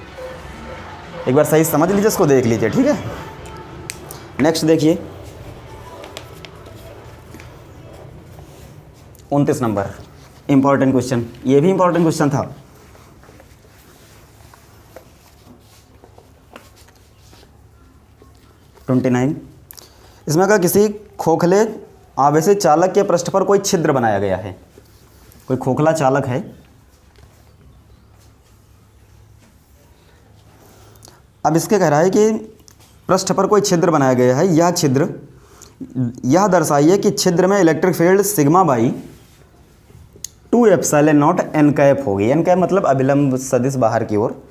एक बार सही समझ लीजिए, इसको देख लीजिए, ठीक है। नेक्स्ट देखिए 29 नंबर, इंपॉर्टेंट क्वेश्चन, ये भी इंपॉर्टेंट क्वेश्चन था। इसमें का किसी खोखले आवेशित चालक के पृष्ठ पर कोई छिद्र बनाया गया है, कोई खोखला चालक है। अब इसके कह रहा है कि पृष्ठ पर कोई छिद्र बनाया गया है, यह छिद्र, यह दर्शाइए कि छिद्र में electric field sigma by 2 epsilon not N cap होगी। एन कैप मतलब अभिलंब सदिश बाहर की ओर,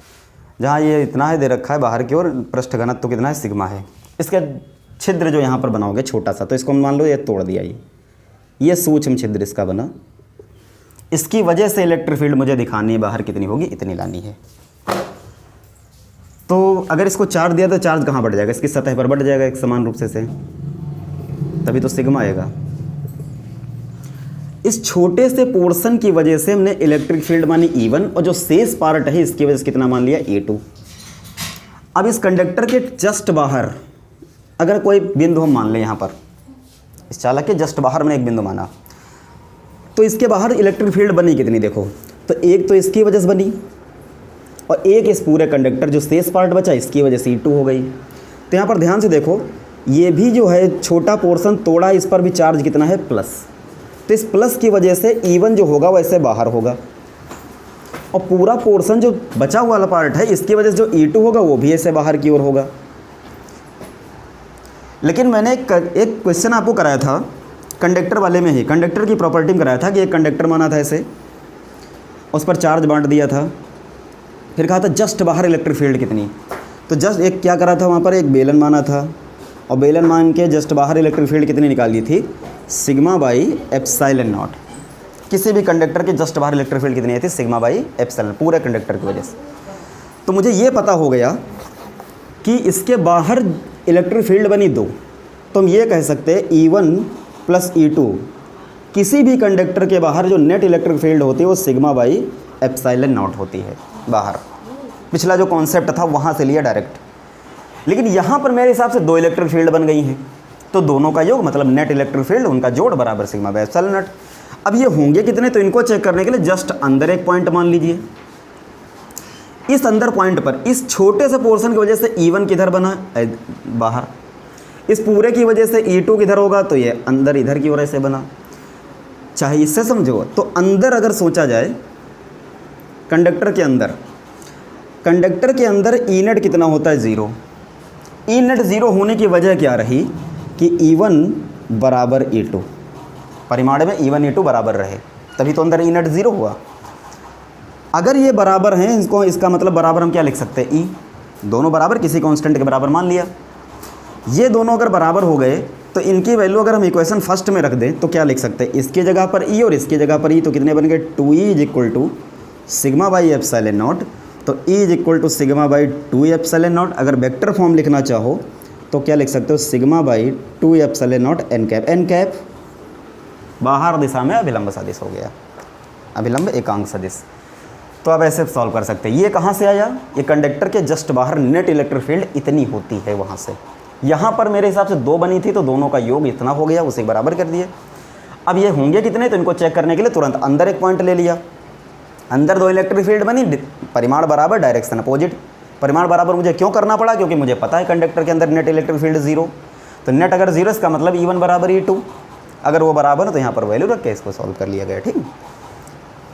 जहाँ ये इतना है दे रखा है बाहर की ओर, पृष्ठ घनत्व तो कितना है, सिग्मा है। इसका छिद्र जो यहाँ पर बनाओगे छोटा सा, तो इसको मान लो ये तोड़ दिया, ये सूक्ष्म छिद्र इसका बना, इसकी वजह से इलेक्ट्रिक फील्ड मुझे दिखानी है बाहर कितनी होगी, इतनी लानी है। तो अगर इसको चार्ज दिया तो चार्ज कहाँ बढ़ जाएगा, इसकी सतह पर बढ़ जाएगा एक समान रूप से, तभी तो सिग्मा आएगा। इस छोटे से पोर्शन की वजह से हमने इलेक्ट्रिक फील्ड मानी E1 और जो शेष पार्ट है इसकी वजह से कितना मान लिया, E2। अब इस कंडक्टर के जस्ट बाहर अगर कोई बिंदु हम मान लें, यहाँ पर इस चालक के जस्ट बाहर मैंने एक बिंदु माना, तो इसके बाहर इलेक्ट्रिक फील्ड बनी कितनी, देखो, तो एक तो इसकी वजह से बनी और एक इस पूरे कंडक्टर जो शेष पार्ट बचा इसकी वजह से E2 हो गई। तो यहाँ पर ध्यान से देखो, ये भी जो है छोटा पोर्शन तोड़ा, इस पर भी चार्ज कितना है, प्लस। तो इस प्लस की वजह से E1 जो होगा वैसे बाहर होगा और पूरा पोर्शन जो बचा हुआ वाला पार्ट है इसकी वजह से जो E2 होगा वो भी ऐसे बाहर की ओर होगा। लेकिन मैंने एक क्वेश्चन आपको कराया था कंडक्टर वाले में ही, कंडक्टर की प्रॉपर्टी में कराया था कि एक कंडक्टर माना था ऐसे, उस पर चार्ज बांट दिया था, फिर कहा था जस्ट बाहर इलेक्ट्रिक फील्ड कितनी, तो जस्ट एक क्या करा था वहाँ पर, एक बेलन माना था और बेलन मान के जस्ट बाहर इलेक्ट्रिक फील्ड कितनी निकाल ली थी, सिग्मा बाई एप्सिलॉन नॉट। किसी भी कंडक्टर के जस्ट बाहर इलेक्ट्रिक फील्ड कितनी आई थी, सिग्मा बाई एप्सिलॉन, पूरे कंडक्टर की वजह से। तो मुझे ये पता हो गया कि इसके बाहर इलेक्ट्रिक फील्ड बनी 2, तो हम ये कह सकते हैं E1 प्लस E2, किसी भी कंडक्टर के बाहर जो नेट इलेक्ट्रिक फील्ड होती है वो सिग्मा बाई एप्सिलॉन नॉट होती है बाहर। पिछला जो कॉन्सेप्ट था वहाँ से लिया डायरेक्ट। लेकिन यहाँ पर मेरे हिसाब से दो इलेक्ट्रिक फील्ड बन गई हैं, तो दोनों का योग मतलब नेट इलेक्ट्रिक फील्ड उनका जोड़ बराबर सिग्मा बाय एप्सिलॉन नॉट। अब ये होंगे कितने, तो इनको चेक करने के लिए जस्ट अंदर एक पॉइंट मान लीजिए। इस अंदर पॉइंट पर इस छोटे से पोर्शन की वजह से E1 किधर बना, बाहर। इस पूरे की वजह से E2 किधर होगा, तो ये अंदर इधर की वजह से बना। चाहे इससे समझो तो अंदर अगर सोचा जाए कंडक्टर के अंदर ई नेट कितना होता है, 0। ई नेट 0 होने की वजह क्या रही कि E1 बराबर E2, परिमाण में E1 E2 बराबर रहे, तभी तो अंदर ई नेट 0 हुआ। अगर ये बराबर हैं इसको, इसका मतलब बराबर हम क्या लिख सकते हैं, ई, दोनों बराबर किसी कांस्टेंट के बराबर मान लिया। ये दोनों अगर बराबर हो गए तो इनकी वैल्यू अगर हम इक्वेशन फर्स्ट में रख दें तो क्या लिख सकते हैं, इसकी जगह पर ई और इसकी जगह पर ई, तो कितने बन गए, 2E is equal to sigma by epsilon not. तो E is equal to sigma by 2 epsilon not. अगर वेक्टर फॉर्म लिखना चाहो तो क्या लिख सकते हो, sigma by 2 epsilon not N cap. N cap बाहर दिशा में अभिलंब सदिश हो गया, अभिलंब एकांक सदिश। तो अब ऐसे सॉल्व कर सकते हैं। ये कहाँ से आया, ये कंडक्टर के जस्ट बाहर नेट इलेक्ट्रिक फील्ड इतनी होती है वहाँ से। यहाँ पर मेरे हिसाब से 2 बनी थी तो दोनों का योग इतना हो गया, उसे बराबर कर दिए। अब ये होंगे कितने, तो इनको चेक करने के लिए तुरंत अंदर एक पॉइंट ले लिया। अंदर 2 इलेक्ट्रिक फील्ड बनी, परिमाण बराबर, डायरेक्शन अपोजिट। परिमाण बराबर मुझे क्यों करना पड़ा, क्योंकि मुझे पता है कंडक्टर के अंदर नेट इलेक्ट्रिक फील्ड 0। तो नेट अगर 0 इसका मतलब E1 बराबर E2, अगर वो बराबर है तो यहाँ पर वैल्यू रख के इसको सॉल्व कर लिया गया। ठीक,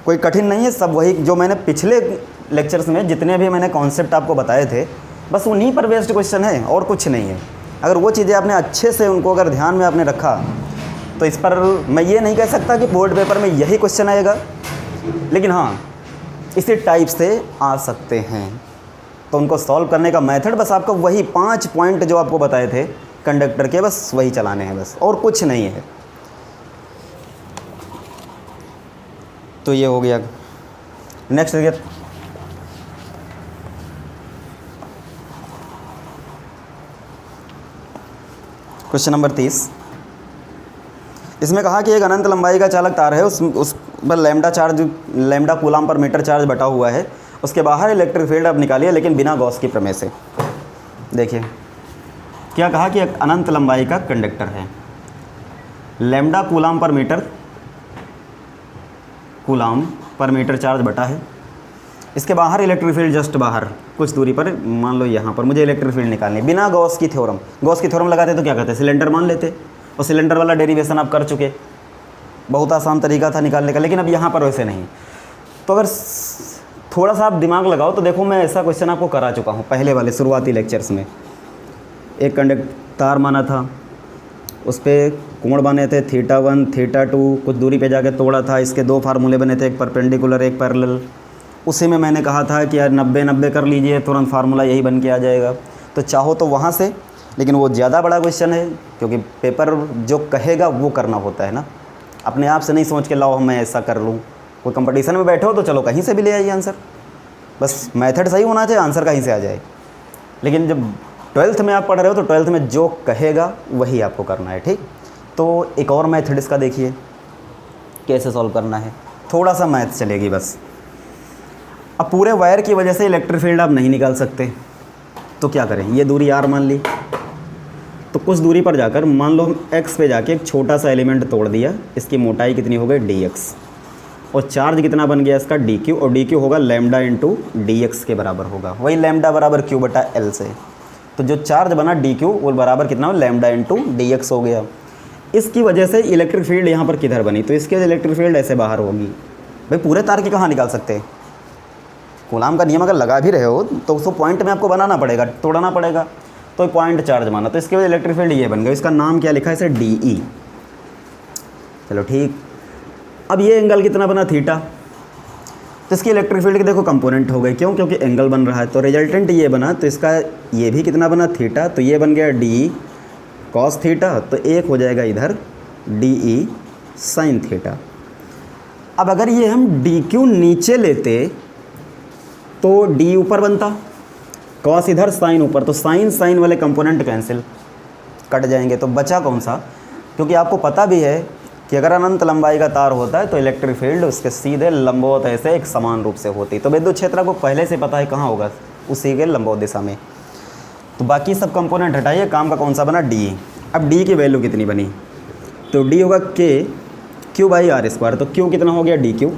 कोई कठिन नहीं है, सब वही जो मैंने पिछले लेक्चर्स में जितने भी मैंने कॉन्सेप्ट आपको बताए थे, बस उन्हीं पर बेस्ड क्वेश्चन है और कुछ नहीं है। अगर वो चीज़ें आपने अच्छे से उनको अगर ध्यान में आपने रखा तो इस पर मैं ये नहीं कह सकता कि बोर्ड पेपर में यही क्वेश्चन आएगा, लेकिन हाँ इसी टाइप से आ सकते हैं। तो उनको सॉल्व करने का मेथड बस आपको वही 5 पॉइंट जो आपको बताए थे कंडक्टर के, बस वही चलाने हैं, बस और कुछ नहीं है। तो ये हो गया। नेक्स्ट देखिए, क्वेश्चन नंबर 30। इसमें कहा कि एक अनंत लंबाई का चालक तार है, उस पर लैम्डा कूलाम पर मीटर चार्ज बटा हुआ है, उसके बाहर इलेक्ट्रिक फील्ड आप निकालिए लेकिन बिना गॉस की प्रमेय से। देखिए क्या कहा कि एक अनंत लंबाई का कंडक्टर है, लैम्डा कूलाम पर मीटर चार्ज बटा है, इसके बाहर इलेक्ट्रिक फील्ड जस्ट बाहर कुछ दूरी पर, मान लो यहाँ पर मुझे इलेक्ट्रिक फील्ड निकालनी बिना गॉस की थ्योरम लगाते तो क्या करते, सिलेंडर मान लेते, और सिलेंडर वाला डेरिवेशन आप कर चुके, बहुत आसान तरीका था निकालने का। लेकिन अब यहाँ पर वैसे नहीं। तो अगर थोड़ा सा आप दिमाग लगाओ तो देखो, मैं ऐसा क्वेश्चन आपको करा चुका हूँ पहले वाले शुरुआती लेक्चर्स में। एक तार माना था, उस पर कोण बने थे θ1 θ2, कुछ दूरी पे जाके तोड़ा था, इसके 2 फार्मूले बने थे, एक परपेंडिकुलर एक पैरेलल। उसी में मैंने कहा था कि यार 90-90 कर लीजिए, तुरंत फार्मूला यही बन के आ जाएगा। तो चाहो तो वहाँ से, लेकिन वो ज़्यादा बड़ा क्वेश्चन है, क्योंकि पेपर जो कहेगा वो करना होता है ना, अपने आप से नहीं सोच के लाओ मैं ऐसा कर लूँ। कोई कंपटीशन में बैठे हो तो चलो कहीं से भी ले आइए आंसर, बस मेथड सही होना चाहिए, आंसर कहीं से आ जाए। लेकिन जब 12th में आप पढ़ रहे हो तो 12th में जो कहेगा वही आपको करना है। ठीक, तो एक और मेथड इसका देखिए कैसे सॉल्व करना है, थोड़ा सा मैथ चलेगी बस। अब पूरे वायर की वजह से इलेक्ट्रिक फील्ड आप नहीं निकाल सकते, तो क्या करें, ये दूरी r मान ली, तो कुछ दूरी पर जाकर मान लो x पे जाके एक छोटा सा एलिमेंट तोड़ दिया, इसकी मोटाई कितनी हो गई dx, और चार्ज कितना बन गया इसका dq, और dq होगा लैम्डा इंटू dx के बराबर होगा, वही लैम्डा बराबर q बटा l से। तो जो चार्ज बना dq वो बराबर कितना हो, लैम्डा इंटू dx हो गया। इसकी वजह से इलेक्ट्रिक फील्ड यहाँ पर किधर बनी, तो इसके इलेक्ट्रिक फील्ड ऐसे बाहर होगी। भाई पूरे तार की कहाँ निकाल सकते हैं, कूलाम का नियम अगर लगा भी रहे हो तो उसको पॉइंट में आपको बनाना पड़ेगा, तोड़ना पड़ेगा, तो पॉइंट चार्ज माना, तो इसके वजह इलेक्ट्रिक फील्ड ये बन गया। इसका नाम क्या लिखा है इसे, DE। चलो ठीक, अब ये एंगल कितना बना, थीटा, तो इसकी इलेक्ट्रिक फील्ड के देखो कंपोनेंट हो गए, क्यों, क्योंकि एंगल बन रहा है, तो रिजल्टेंट ये बना, तो इसका ये भी कितना बना, थीटा, तो ये बन गया DE कॉस थीटा, तो एक हो जाएगा इधर DE साइन थीटा। अब अगर ये हम DQ नीचे लेते तो D ऊपर बनता, कॉस इधर, साइन ऊपर, तो साइन वाले कंपोनेंट कैंसिल कट जाएंगे, तो बचा कौन सा, क्योंकि आपको पता भी है कि अगर अनंत लंबाई का तार होता है तो इलेक्ट्रिक फील्ड उसके सीधे लंबवत ऐसे एक समान रूप से होती, तो विद्युत क्षेत्र को पहले से पता है कहाँ होगा, उसी के लंबवत दिशा में। तो बाकी सब कंपोनेंट हटाइए, काम का कौन सा बना, डी। अब डी की वैल्यू कितनी बनी, तो डी होगा के क्यू बाई आर स्क्वायर। तो क्यू कितना हो गया, डी क्यू।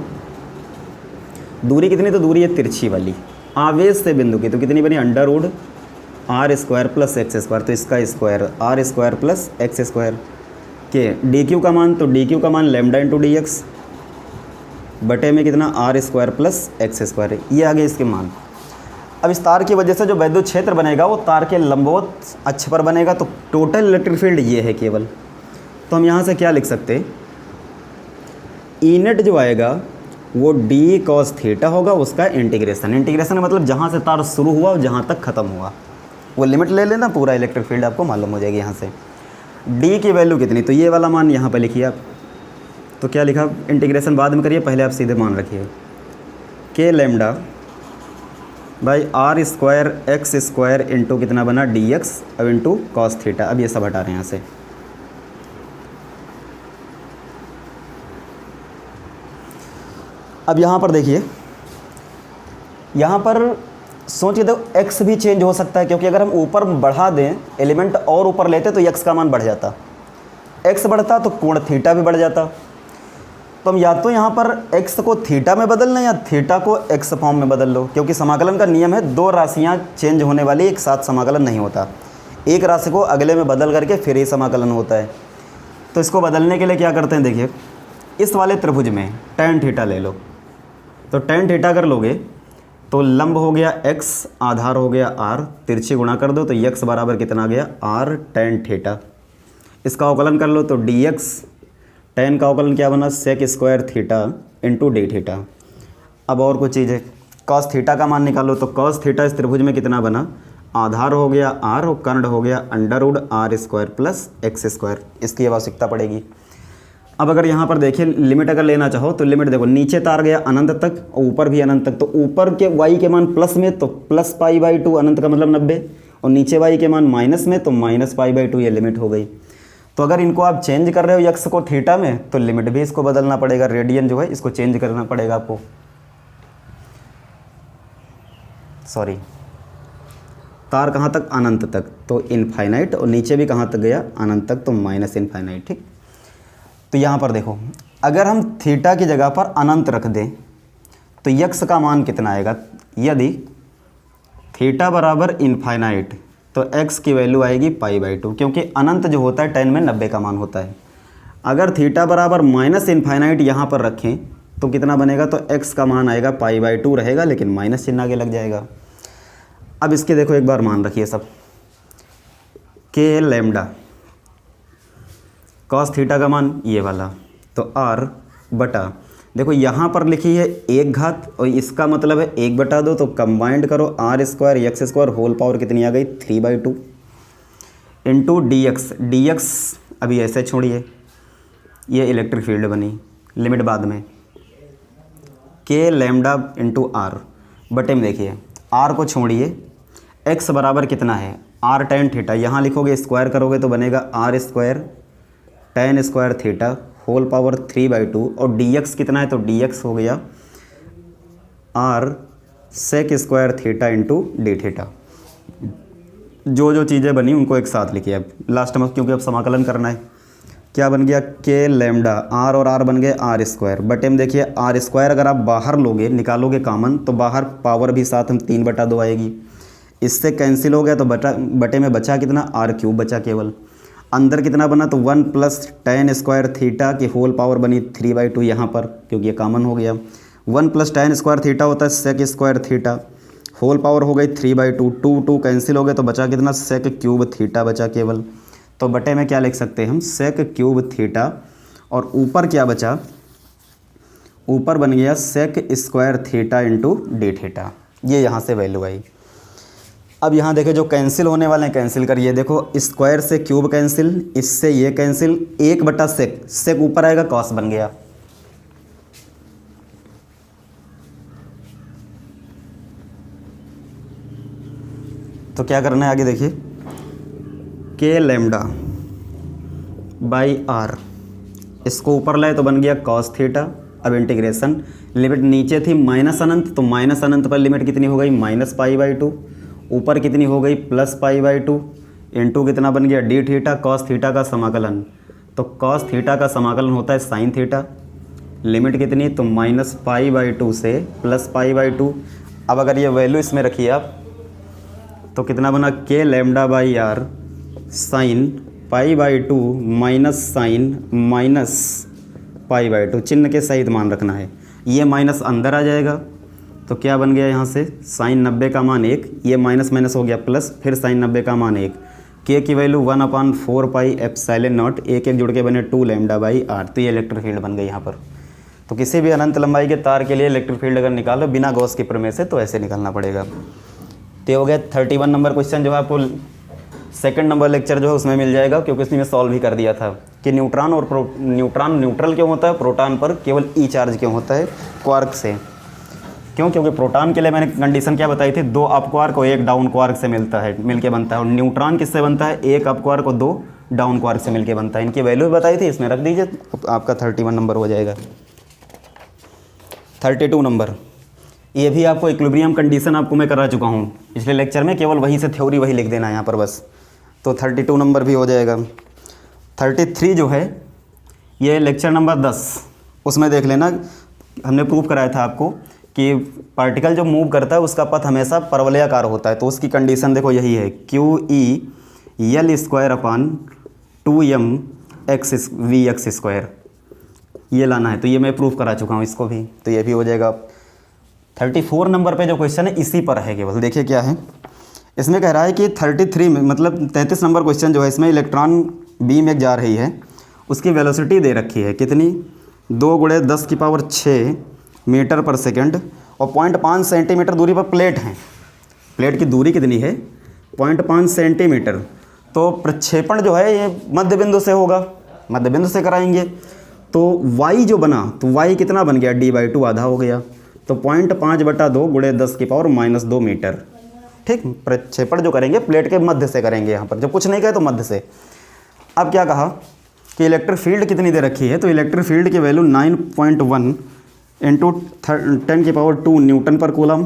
दूरी कितनी, तो दूरी है तिरछी वाली, आवेश से बिंदु की, तो कितनी बनी, under root R square plus X square, तो इसका square R square plus X square के डी क्यू का मान, तो डी क्यू का मान लैम्डा इंटू डी एक्स बटे में कितना, R square plus X square. ये आ गए इसके मान। अब इस तार की वजह से जो वैद्युत क्षेत्र बनेगा वो तार के लंबवत अक्ष पर बनेगा, तो टोटल इलेक्ट्रिक फील्ड ये है केवल। तो हम यहाँ से क्या लिख सकते हैं, ई नेट जो आएगा वो डी कॉस थीटा होगा, उसका इंटीग्रेशन। इंटीग्रेशन का मतलब जहाँ से तार शुरू हुआ और जहाँ तक ख़त्म हुआ वो लिमिट ले लेना, पूरा इलेक्ट्रिक फील्ड आपको मालूम हो जाएगी यहाँ से। डी की वैल्यू कितनी, तो ये वाला मान यहाँ पर लिखिए आप। तो क्या लिखा, इंटीग्रेशन बाद में करिए, पहले आप सीधे मान रखिए K lambda by R square X square into कितना बना, डी एक्स, अब इंटू कॉस थीटा। अब ये सब हटा रहे हैं यहाँ से। अब यहाँ पर देखिए, यहाँ पर सोचिए तो x भी चेंज हो सकता है, क्योंकि अगर हम ऊपर बढ़ा दें एलिमेंट और ऊपर लेते तो x का मान बढ़ जाता, x बढ़ता तो कोण थीटा भी बढ़ जाता। तो हम या तो यहाँ पर x को थीटा में बदल लें या थीटा को x फॉर्म में बदल लो, क्योंकि समाकलन का नियम है दो राशियाँ चेंज होने वाली एक साथ समाकलन नहीं होता, एक राशि को अगले में बदल करके फिर ये समाकलन होता है। तो इसको बदलने के लिए क्या करते हैं, देखिए इस वाले त्रिभुज में tan थीटा ले लो, तो tan थीटा अगर लोगे तो लंब हो गया x, आधार हो गया r, तिरछी गुणा कर दो तो x बराबर कितना आ गया, r tan थीटा। इसका अवकलन कर लो तो dx, tan का अवकलन क्या बना, sec square theta into D theta. अब और कुछ चीज़ है, cos थीटा का मान निकालो, तो cos थीटा इस त्रिभुज में कितना बना, आधार हो गया r और कर्ण हो गया under root R square plus X square. इसकी आवश्यकता पड़ेगी। अब अगर यहाँ पर देखिए लिमिट अगर लेना चाहो तो लिमिट देखो, नीचे तार गया अनंत तक और ऊपर भी अनंत तक, तो ऊपर के y के मान प्लस में तो प्लस पाई बाई 2 अनंत का मतलब 90, और नीचे y के मान माइनस में तो माइनस पाई बाई 2, ये लिमिट हो गई। तो अगर इनको आप चेंज कर रहे हो x को थीटा में तो लिमिट भी इसको बदलना पड़ेगा, रेडियन जो है इसको चेंज करना पड़ेगा आपको। सॉरी, तार कहाँ तक, अनंत तक, तो इनफाइनाइट, और नीचे भी कहाँ तक गया, अनंत तक, तो माइनस इनफाइनाइट। ठीक, तो यहाँ पर देखो अगर हम थीटा की जगह पर अनंत रख दें तो यक्स का मान कितना आएगा, यदि थीटा बराबर इनफाइनाइट तो x की वैल्यू आएगी पाई बाई 2, क्योंकि अनंत जो होता है 10 में 90 का मान होता है। अगर थीटा बराबर माइनस इनफाइनाइट यहाँ पर रखें तो कितना बनेगा, तो x का मान आएगा पाई बाई 2 रहेगा, लेकिन माइनस चिन्ह आगे लग जाएगा। अब इसके देखो एक बार मान रखिए सब, के लैम्डा कॉस थीटा का मान ये वाला, तो r बटा, देखो यहाँ पर लिखी है 1 घात और इसका मतलब है 1 बटा 2, तो कंबाइंड करो R square X square whole power कितनी आ गई, 3/2 इंटू डी एक्स। अभी ऐसे छोड़िए, ये इलेक्ट्रिक फील्ड बनी, लिमिट बाद में, के लैम्डा इंटू आर बटे में देखिए आर को छोड़िए, एक्स बराबर कितना है, आर tan थीटा, यहाँ लिखोगे स्क्वायर करोगे तो बनेगा R square tan square theta whole power 3/2, और dx कितना है, तो dx हो गया r sec square theta into D theta. जो जो चीज़ें बनी उनको एक साथ लिखिए अब लास्ट में, क्योंकि अब समाकलन करना है। क्या बन गया, के लैम्डा, r और r बन गए आर स्क्वायर बटे में देखिए आर स्क्वायर अगर आप बाहर लोगे निकालोगे कॉमन तो बाहर पावर भी साथ हम 3/2 आएगी, इससे कैंसिल हो गया तो बटे में बचा कितना, r³ बचा केवल। अंदर कितना बना, तो 1 प्लस tan स्क्वायर थीटा की होल पावर बनी 3/2 यहाँ पर, क्योंकि ये कॉमन हो गया। 1 प्लस tan स्क्वायर थीटा होता है sec square theta, whole power हो गई 3/2, 2 कैंसिल हो गए तो बचा कितना, sec³ थीटा बचा केवल। तो बटे में क्या लिख सकते हैं हम, sec³ थीटा, और ऊपर क्या बचा, ऊपर बन गया sec square theta into D theta. ये यहाँ से वैल्यू आई। अब यहाँ देखो जो कैंसिल होने वाले हैं कैंसिल करिए, देखो स्क्वायर से क्यूब कैंसिल, इससे ये कैंसिल, 1 बटा सेक ऊपर आएगा कॉस बन गया। तो क्या करना है आगे देखिए, के लैम्डा बाई आर, इसको ऊपर लाए तो बन गया कॉस थीटा। अब इंटीग्रेशन, लिमिट नीचे थी माइनस अनंत, तो माइनस अनंत पर लिमिट कितनी हो गई, -π/2, ऊपर कितनी हो गई plus pi by to, into कितना बन गया डी थीटा, कॉस थीटा का समाकलन, तो कॉस थीटा का समाकलन होता है साइन थीटा, लिमिट कितनी तो माइनस पाई बाई टू से प्लस पाई बाई टू। अब अगर ये वैल्यू इसमें रखिए आप तो कितना बना K lambda by R sine pi by two minus sine minus pi by two, चिन्ह के सहित मान रखना है। ये माइनस अंदर आ जाएगा तो क्या बन गया यहाँ से साइन 90 का मान 1, ये माइनस माइनस हो गया प्लस, फिर साइन 90 का मान 1, के की वैल्यू 1/4 पाई एप्सिलॉन नॉट, एक एक जुड़ के बने 2 लैम्डा बाई आर। तो ये इलेक्ट्रिक फील्ड बन गई यहाँ पर। तो किसी भी अनंत लंबाई के तार के लिए इलेक्ट्रिक फील्ड अगर निकालो बिना गॉस के प्रमेय से तो ऐसे निकालना पड़ेगा। तो हो गया 31 नंबर क्वेश्चन जो है आपको सेकंड नंबर लेक्चर जो है उसमें मिल जाएगा, क्योंकि उसमें सॉल्व भी कर दिया था कि न्यूट्रॉन और न्यूट्रॉन न्यूट्रल क्यों होता है, प्रोटॉन पर केवल ई चार्ज क्यों होता है क्वार्क से। क्यों? क्योंकि प्रोटॉन के लिए मैंने कंडीशन क्या बताई थी, 2 अप क्वार्क और 1 डाउन क्वार्क से मिलता है, मिलके बनता है। और न्यूट्रॉन किससे बनता है, 1 अप क्वार्क और 2 डाउन क्वार्क से मिलके बनता है। इनकी वैल्यू भी बताई थी, इसमें रख दीजिए आपका 31 नंबर हो जाएगा। 32 नंबर, ये भी आपको इक्विलिब्रियम कंडीशन आपको मैं करा चुका हूँ पिछले लेक्चर में, केवल वहीं से थ्योरी वही लिख देना है यहाँ पर बस। तो 32 नंबर भी हो जाएगा। 33 जो है ये लेक्चर नंबर 10, उसमें देख लेना, हमने प्रूव कराया था आपको कि पार्टिकल जो मूव करता है उसका पथ हमेशा परवलयाकार होता है। तो उसकी कंडीशन देखो यही है, QE L² /2m(x)(v(x)², ये लाना है। तो ये मैं प्रूफ करा चुका हूँ इसको भी, तो ये भी हो जाएगा। 34 नंबर पे जो क्वेश्चन है इसी पर है केवल, देखिए क्या है इसमें। कह रहा है कि 33 में मतलब 33 नंबर क्वेश्चन जो है इसमें इलेक्ट्रॉन बीम एक जा रही है, उसकी वेलोसिटी दे रखी है कितनी 2 × 10⁶ मीटर पर सेकंड, और 0.5 सेंटीमीटर दूरी पर प्लेट है। प्लेट की दूरी कितनी है 0.5 सेंटीमीटर। तो प्रक्षेपण जो है ये मध्य बिंदु से होगा, मध्य बिंदु से कराएंगे। तो y जो बना तो y कितना बन गया d/2 आधा हो गया, तो 0.5/2 × 10⁻² मीटर। ठीक, प्रक्षेपण जो करेंगे प्लेट के मध्य से करेंगे, यहाँ पर जब कुछ नहीं कहे तो मध्य से। अब क्या कहा कि इलेक्ट्रिक फील्ड कितनी दे रखी है, तो इलेक्ट्रिक फील्ड की वैल्यू 9.1 × 10⁻² न्यूटन पर कूलम।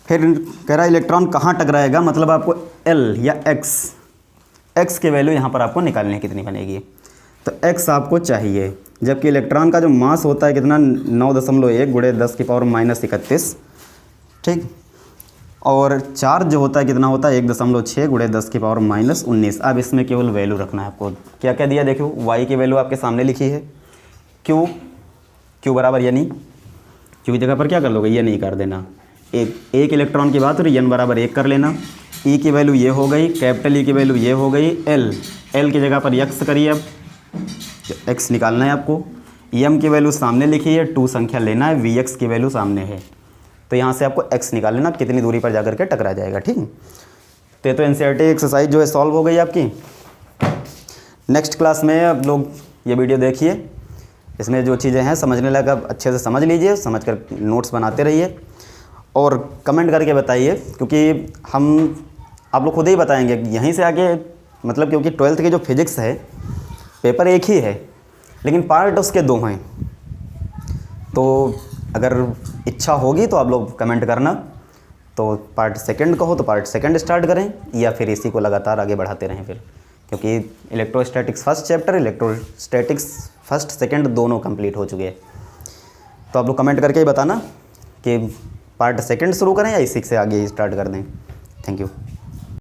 फिर कह रहा है इलेक्ट्रॉन कहाँ टकराएगा, मतलब आपको L या x की वैल्यू यहाँ पर आपको निकालनी है कितनी बनेगी, तो x आपको चाहिए। जबकि इलेक्ट्रॉन का जो मास होता है कितना 9.1 × 10⁻31, ठीक। और चार्ज जो होता है कितना होता है 1.6 × 10⁻19। अब इसमें केवल वैल्यू रखना है आपको। क्या क्या दिया देखो, y की वैल्यू आपके सामने लिखी है, q बराबर यानी q की जगह पर क्या कर लोगे ये नहीं कर देना, एक इलेक्ट्रॉन की बात और n बराबर 1 कर लेना। e की वैल्यू ये हो गई, कैपिटल E की वैल्यू ये हो गई, l की जगह पर x करिए, अब x निकालना है आपको। m की वैल्यू सामने लिखी है, 2 संख्या लेना है, vx की वैल्यू सामने है, तो यहाँ से आपको x निकाल लेना कितनी दूरी पर जाकर के टकरा जाएगा। ठीक, तो ये तो एनसीईआरटी एक्सरसाइज जो है सॉल्व हो गई आपकी। नेक्स्ट क्लास में आप लोग ये वीडियो देखिए, इसमें जो चीज़ें हैं समझने लायक आप अच्छे से समझ लीजिए, समझ कर नोट्स बनाते रहिए और कमेंट करके बताइए, क्योंकि हम आप लोग खुद ही बताएंगे यहीं से आगे, मतलब क्योंकि 12th की जो फिज़िक्स है पेपर एक ही है लेकिन पार्ट उसके 2 हैं। तो अगर इच्छा होगी तो आप लोग कमेंट करना, तो पार्ट सेकंड का हो तो पार्ट सेकंड स्टार्ट करें या फिर इसी को लगातार आगे बढ़ाते रहें फिर, क्योंकि electrostatics first chapter, electrostatics first second दोनों कंप्लीट हो चुके हैं। तो आप लोग कमेंट करके ही बताना कि पार्ट सेकंड शुरू करें या इसी से आगे स्टार्ट कर दें। Thank you.